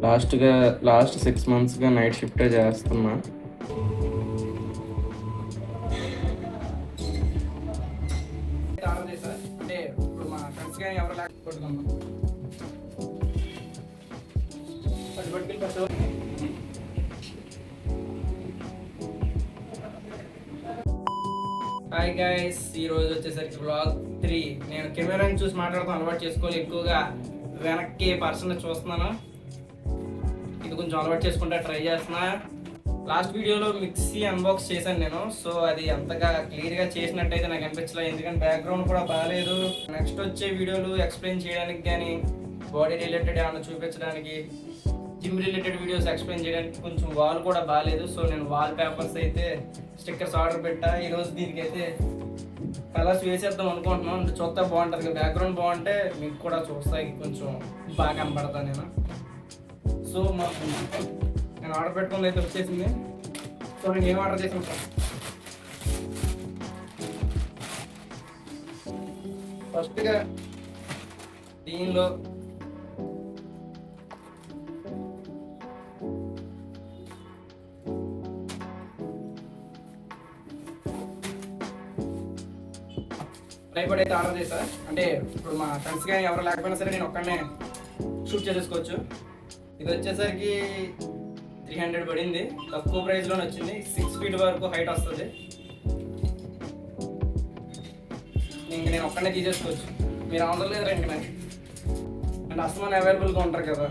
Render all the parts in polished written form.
Last 6 monthsగా night షిఫ్టే చేస్తున్నా. అంటే ఇప్పుడు మా ఫ్రెండ్స్ కానీ ఎవరు లేకపోతున్నాం. హాయ్ గైస్, ఈరోజు వచ్చేసరికి వ్లాగ్ 3. నేను కెమెరాని చూసి మాట్లాడుతాను, అలవాటు చేసుకోవాలి. ఎక్కువగా వెనక్కి పర్సన్ చూస్తున్నాను, ఇది కొంచెం అలవాటు చేసుకుంటా ట్రై చేస్తున్నా. లాస్ట్ వీడియోలో మిక్సీ అన్బాక్స్ చేశాను నేను, సో అది అంతగా క్లియర్గా చేసినట్టయితే నాకు అనిపించలేదు, ఎందుకంటే బ్యాక్గ్రౌండ్ కూడా బాగాలేదు. నెక్స్ట్ వచ్చే వీడియోలు ఎక్స్ప్లెయిన్ చేయడానికి కానీ, బాడీ రిలేటెడ్ ఏమైనా చూపించడానికి, జిమ్ రిలేటెడ్ వీడియోస్ ఎక్స్ప్లెయిన్ చేయడానికి కొంచెం వాల్ కూడా బాగాలేదు. సో నేను వాల్ పేపర్స్ అయితే స్టిక్కర్స్ ఆర్డర్ పెట్టా. ఈరోజు దీనికైతే కలర్స్ వేసేద్దాం అనుకుంటున్నాను. అంటే చూస్తే బాగుంటుంది కదా, బ్యాక్గ్రౌండ్ బాగుంటే మీకు కూడా చూస్తాయి, కొంచెం బాగా కనపడతాను నేను. సో నేను ఆర్డర్ పెట్టుకుంది అయితే వచ్చేసింది. సో నేను ఏం ఆర్డర్ చేసాను సార్, ఫస్ట్గా దీనిలో ట్రైపాడ్ అయితే ఆర్డర్ చేశా. అంటే ఇప్పుడు మా ఫ్రెండ్స్ కానీ ఎవరు లేకపోయినా సరే నేను ఒక్కడనే షూట్ చేసేసుకోవచ్చు. ఇది వచ్చేసరికి 300 పడింది, తక్కువ ప్రైస్లోనే వచ్చింది. 6 feet వరకు హైట్ వస్తుంది. ఇంక నేను ఒక్కడనే తీసేసుకోవచ్చు, మీరు అవసరం లేదు రండి నాకు. అంటే అసలు అవైలబుల్గా ఉంటారు కదా.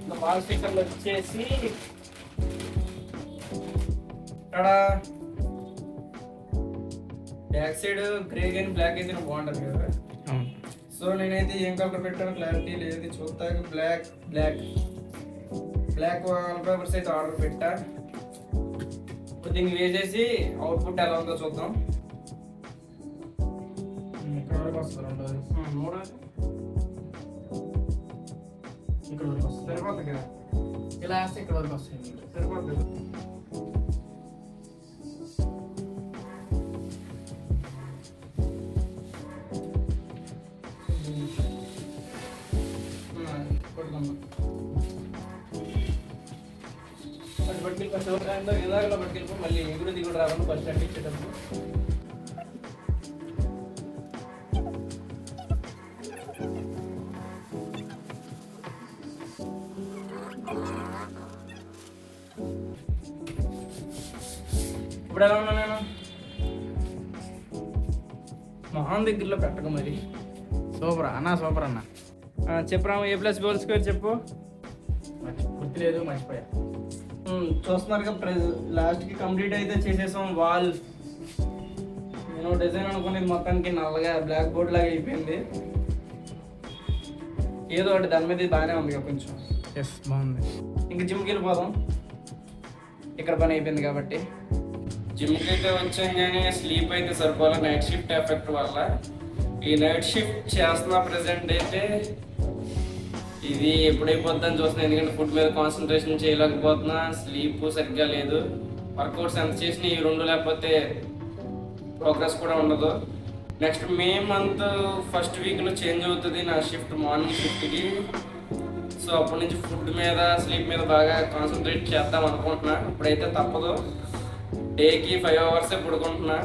ఇంకా బాల్ స్టిక్కర్లు వచ్చేసి ఇక్కడ బ్యాక్ సైడ్ గ్రే కానీ బ్లాక్ అయితే బాగుంటుంది కదా. సో నేనైతే ఏం కలర్ పెట్టాను క్లారిటీ లేదు, చూస్తాను. బ్లాక్ వాల్ పేపర్స్ అయితే ఆర్డర్ పెట్టా. దీన్ని వేసేసి అవుట్పుట్ ఎలా ఉందో చూద్దాం. ఇక్కడ వరకు వస్తుంది, ఇక్కడ వరకు వస్తుంది, సరిపోతుంది కదా. ఇలా వేస్తే ఇక్కడ వరకు వస్తుంది, సరిపోతుంది. ఎలాగలో పట్టుకెళ్ళిపో, మళ్ళీ ఎగురు దిగుడు రావాలి ఫస్ట్ అంటే ఇచ్చేటప్పుడు. ఇప్పుడు ఎలా ఉన్నా నేను మొహం దగ్గరలో పెట్టక మరి. సూపర్ అన్న, సూపర్ అన్న. చెప్పురా, A+B² చెప్పు. గుర్తులేదు, మర్చిపోయా. చూస్తున్నారు కదా, లాస్ట్కి కంప్లీట్ అయితే చేసేసాం వాల్. నేను డిజైన్ అనుకునేది మొత్తానికి నల్లగా బ్లాక్ బోర్డ్ లాగా అయిపోయింది. ఏదో ఒకటి దాని మీద బాగానే ఉంది కదా కొంచెం. ఎస్, బాగుంది. ఇంకా జిమ్కి వెళ్ళిపోదాం, ఇక్కడ పని అయిపోయింది కాబట్టి. జిమ్కి అయితే వచ్చాం కానీ స్లీప్ అయితే సరిపోలే, నైట్ షిఫ్ట్ ఎఫెక్ట్ వల్ల. ఈ నైట్ షిఫ్ట్ చేస్తున్న ప్రెసెంట్ అయితే ఇది ఎప్పుడైపోద్దని చూస్తున్నాను, ఎందుకంటే ఫుడ్ మీద కాన్సన్ట్రేషన్ చేయలేకపోతున్నా, స్లీప్ సరిగ్గా లేదు. వర్కౌట్స్ ఎంత చేసినా ఈ 2 లేకపోతే ప్రోగ్రెస్ కూడా ఉండదు. నెక్స్ట్ మే మంత్ ఫస్ట్ వీక్లో చేంజ్ అవుతుంది నా షిఫ్ట్, మార్నింగ్ షిఫ్ట్కి. సో అప్పటి నుంచి ఫుడ్ మీద స్లీప్ మీద బాగా కాన్సన్ట్రేట్ చేద్దాం అనుకుంటున్నా. ఇప్పుడైతే తప్పదు, డేకి 5 hours పడుకుంటున్నా.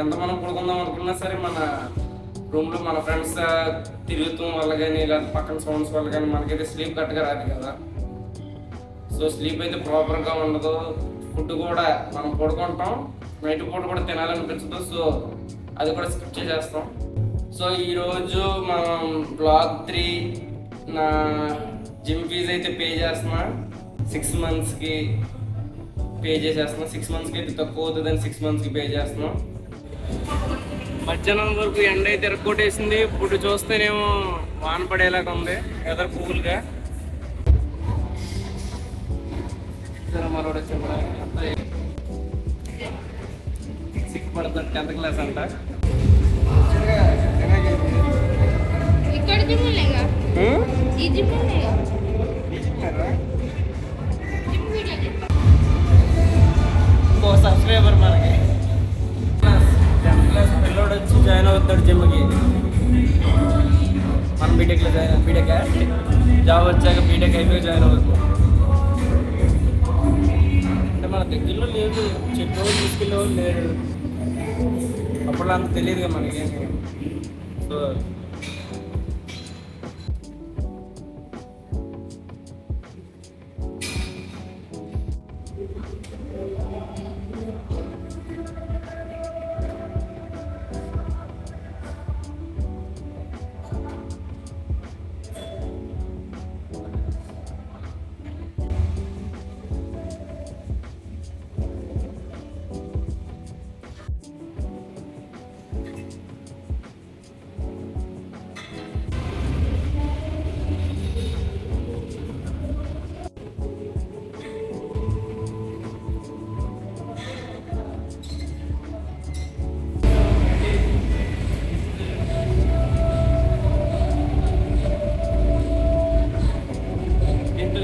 ఎంత మనం పడుకుందాం అనుకున్నా సరే మన రూమ్లో మన ఫ్రెండ్స్ తిరుగుతాం వల్ల కానీ, లేదా పక్కన సౌండ్స్ వల్ల కానీ మనకైతే స్లీప్ కరెక్ట్గా రాదు కదా. సో స్లీప్ అయితే ప్రాపర్గా ఉండదు. ఫుడ్ కూడా మనం పడుకుంటాం, నైట్ పూట కూడా తినాలనిపించదు, సో అది కూడా స్కిప్ చేసేస్తాం. సో ఈరోజు మనం వ్లాగ్ 3 నా జిమ్ ఫీజ్ అయితే పే చేస్తున్నా. 6 monthsకి పే చేసేస్తున్నాం. 6 monthsకి అయితే తక్కువ అవుతుందని 6 monthsకి పే చేస్తున్నాం. మధ్యాహ్నం వరకు ఎండ అయితే ఎరగొట్టేసింది. ఇప్పుడు చూస్తేనేమో వాన పడేలాగా ఉంది, వెదర్ కూల్గా. మరోడు సిగ్గుపడుతుంది, 10th class అంట. ఇంకో సబ్స్క్రైబర్ మనకి 10th class పిల్లోడు వచ్చి జాయిన్ అవుతాడు జిమ్కి. మనం బీటెక్లో జాయిన్, బీటెక్ జాబ్ వచ్చాక బీటెక్ అయిపోయి జాయిన్ అవుతుంది. అంటే మన దగ్గరలో లేదు, చెప్పేవాళ్ళు తీసుకెళ్ళేవాళ్ళు లేరు. అప్పుడు అంత తెలియదు కదా మనకి. సో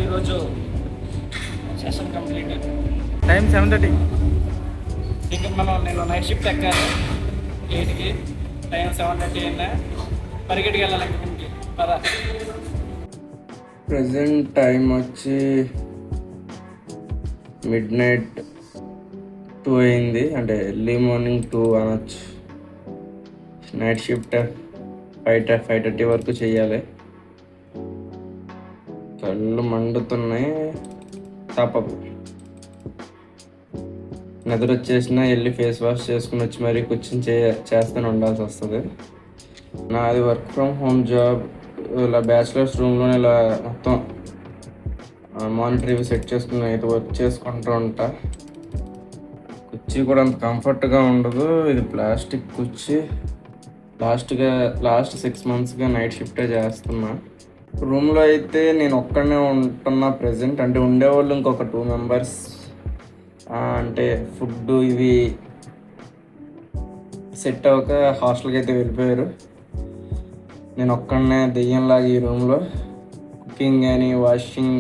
ఈరోజు సెషన్ కంప్లీట్. టైం 7:30. ఇంకా నేను నైట్ షిఫ్ట్ ఎక్కాలి 8కి, టైం 7:30 అయినా పరిగెట్టుకు వెళ్ళాలి ఇంటికి. పదా ప్రజెంట్ టైం వచ్చి మిడ్-నైట్ 2 అయింది, అంటే ఎర్లీ మార్నింగ్ 2 అనొచ్చు. నైట్ షిఫ్ట్ 5:30 వరకు చెయ్యాలి. కళ్ళు మండుతున్నాయి, తప్పదు. నిద్ర వచ్చేసినా వెళ్ళి ఫేస్ వాష్ చేసుకుని వచ్చి మరీ కూర్చొని చేస్తూనే ఉండాల్సి వస్తుంది. నాది వర్క్ ఫ్రమ్ హోమ్ జాబ్. ఇలా బ్యాచిలర్స్ రూమ్లోనే ఇలా మొత్తం మానిటర్ ఇవి సెట్ చేసుకుని అయితే వర్క్ చేసుకుంటూ ఉంటా. కుర్చీ కూడా అంత కంఫర్ట్గా ఉండదు, ఇది ప్లాస్టిక్ కుర్చీ. లాస్ట్ 6 monthsగా నైట్ షిఫ్టే చేస్తున్నా. రూమ్లో అయితే నేను ఒక్కడనే ఉంటున్నా ప్రెజెంట్. అంటే ఉండేవాళ్ళు ఇంకొక 2 members. అంటే ఫుడ్ ఇవి సెట్ అవ్వక హాస్టల్కి అయితే వెళ్ళిపోయారు. నేను ఒక్కడనే దెయ్యంలాగా ఈ రూమ్లో కుకింగ్ కానీ వాషింగ్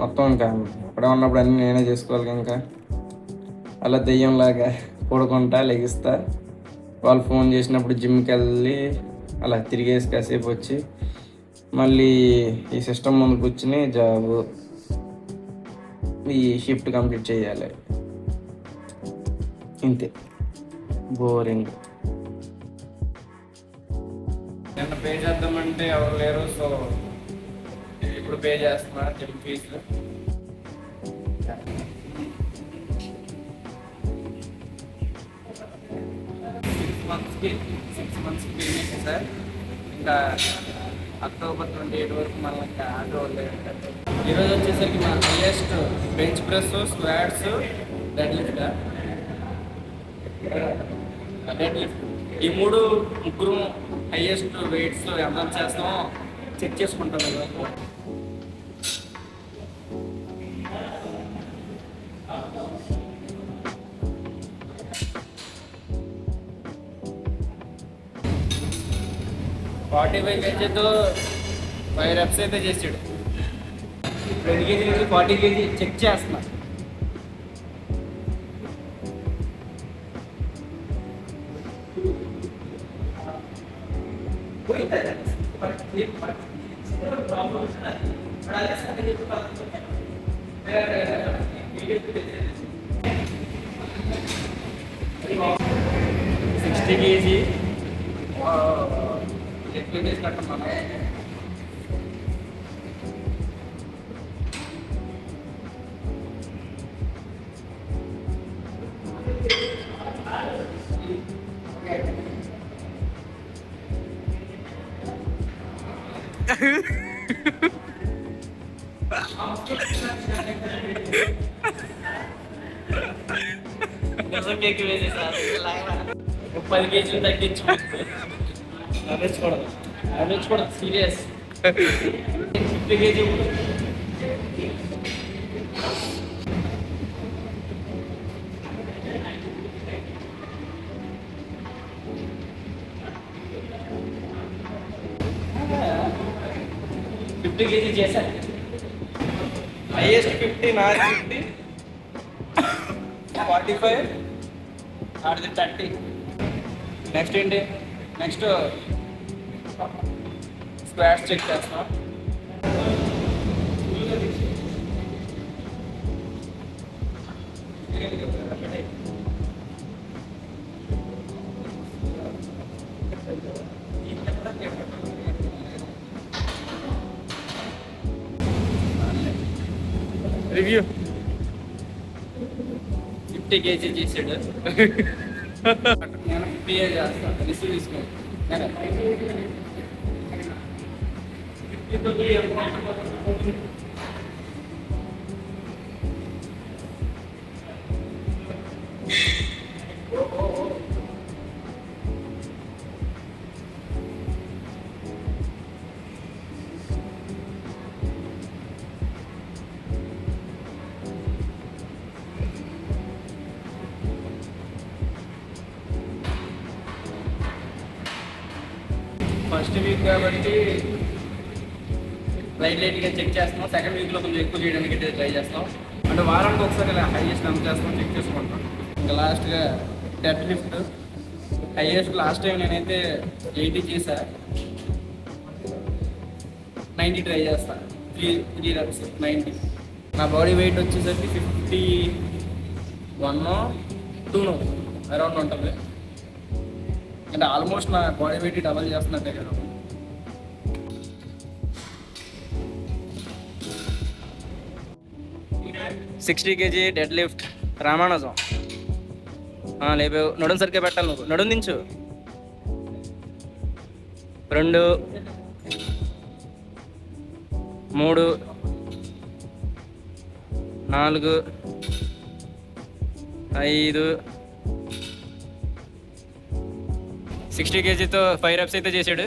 మొత్తం ఇంకా అక్కడే ఉన్నప్పుడు అన్నీ నేనే చేసుకోవాలి. ఇంకా అలా దెయ్యంలాగా పడుకుంటా లెగిస్తా. వాళ్ళు ఫోన్ చేసినప్పుడు జిమ్కి వెళ్ళి అలా తిరిగేసి కాసేపు వచ్చి మళ్ళీ ఈ సిస్టమ్ ముందు కూర్చుని ఈ షిఫ్ట్ కంప్లీట్ చేయాలి. ఇంతే, బోరింగ్. నిన్న పే చేద్దామంటే ఎవరు లేరు, సో ఇప్పుడు పే చేస్తున్నా జిమ్ ఫీజు. సిక్స్ మంత్స్కి పే సార్. ఇంకా October 28 వరకు మళ్ళీ ఇంకా ఆర్డర్ లేదు. ఈరోజు వచ్చేసరికి మన highest bench press, squats, dead lift ఈ ముగ్గురు హైయెస్ట్ వెయిట్స్ ఎంత చేస్తామో చెక్ చేసుకుంటాం కదా. ఫార్టీ 5 kg 5 reps అయితే చేసాడు. 20 kg నుంచి 40 kg చెక్ చేస్తున్నా. kg ఎక్కువ తీసుకుంటున్నాను. నిజం కేక్ వేసేసారు. 10 kg తగ్గించు. నవ్వించకూడదు సీరియస్. 50 kg చేశాను. హైయెస్ట్ 50, నాది 50, 45, ఆడిది 30. నెక్స్ట్ ఏంటి? నెక్స్ట్ స్క్వాట్స్ చెక్ చేస్తాం. రివ్యూ 50 kg చేసాడు. నేను 50 చేస్తాను, రిసీవ్ తీసుకోండి. ఫస్ట్ వీక్ కాబట్టి లైట్గా చెక్ చేస్తున్నాం. సెకండ్ వీక్లో కొంచెం ఎక్కువ చేయడానికి ట్రై చేస్తాం. అంటే వారానికి ఒకసారి ఇలా హైయెస్ట్ ఎంత చేస్తాం చెక్ చేసుకుంటాం. ఇంకా లాస్ట్గా dead lift highest last time నేనైతే 80 చేశా. 90 ట్రై చేస్తాను. 3 reps 90. నా బాడీ వెయిట్ వచ్చేసరికి 51 2 అరౌండ్ ఉంటుంది. అంటే ఆల్మోస్ట్ నా బాడీ వెయిట్ డబల్ చేస్తున్నట్టే కదా. $60 kg డెడ్ లిఫ్ట్ రామానుజం. లేవు, నడుం సరిగ్గా పెట్టాలి. నువ్వు నడుం దించు. 2 3 4 5 60 kgతో 5 reps అయితే చేశాడు.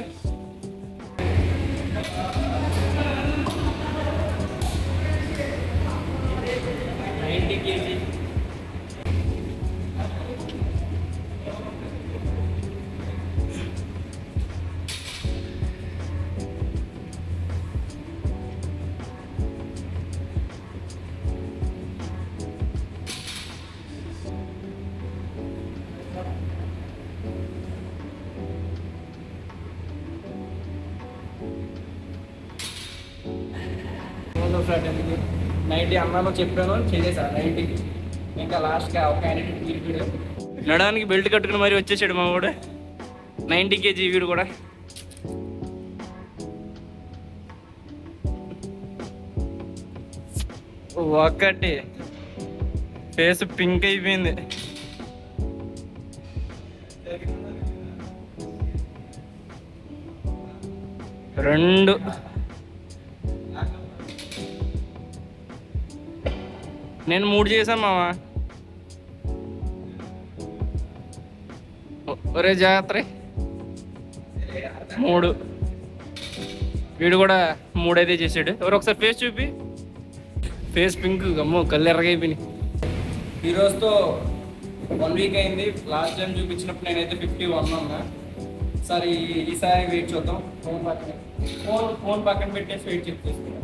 ఫ్లాట్ ఎందుకు 90 అన్నాను చెప్పాను, చేసేసా 90కి. ఇంకా లాస్ట్గా ఒక వీడు నడడానికి బెల్ట్ కట్టుకుని మరి వచ్చేసాడు మా వాడు. 90 kg వీడు కూడా. ఒకటి ఫేస్ పింక్ అయిపోయింది. రెండు నేను 3 చేశాను మామ. ఒరే జాగ్రత్త. 3 వీడు కూడా 3 అయితే చేసాడు. ఎవరు ఒకసారి ఫేస్ చూపి. ఫేస్ పింక్, అమ్మో కళ్ళు ఎర్రగా అయిపోయినాయి. ఈరోజుతో 1 వీక్ అయింది. లాస్ట్ టైం చూపించినప్పుడు నేనైతే 51 ఉన్నా. సరే ఈసారి వెయిట్ చూద్దాం. ఫోన్ పక్కన పెట్టేసి వెయిట్ చెక్ చేసుకున్నాం.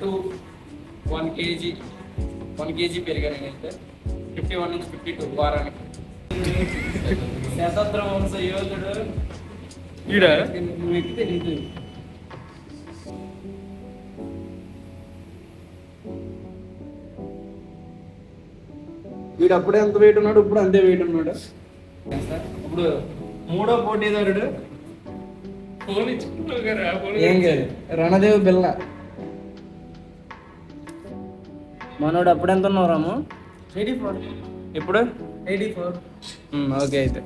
టు 1 kg పెరిగాను నేనైతే. 51 నుంచి 52 వారానికి. శతాబ్దం వంశ యోధుడు నువ్వు ఎక్కితే నీకు వీడు అప్పుడే ఎంత వెయిట్ ఉన్నాడు, ఇప్పుడు అంతే వెయిట్ ఉన్నాడు. ఇప్పుడు 3వ పోటీదారుడు. ఏం కాదు, రణదేవ్ బిల్ల. మనోడు అప్పుడు ఎంత ఉన్నావు రాము? 84. ఇప్పుడు 84. ఓకే అయితే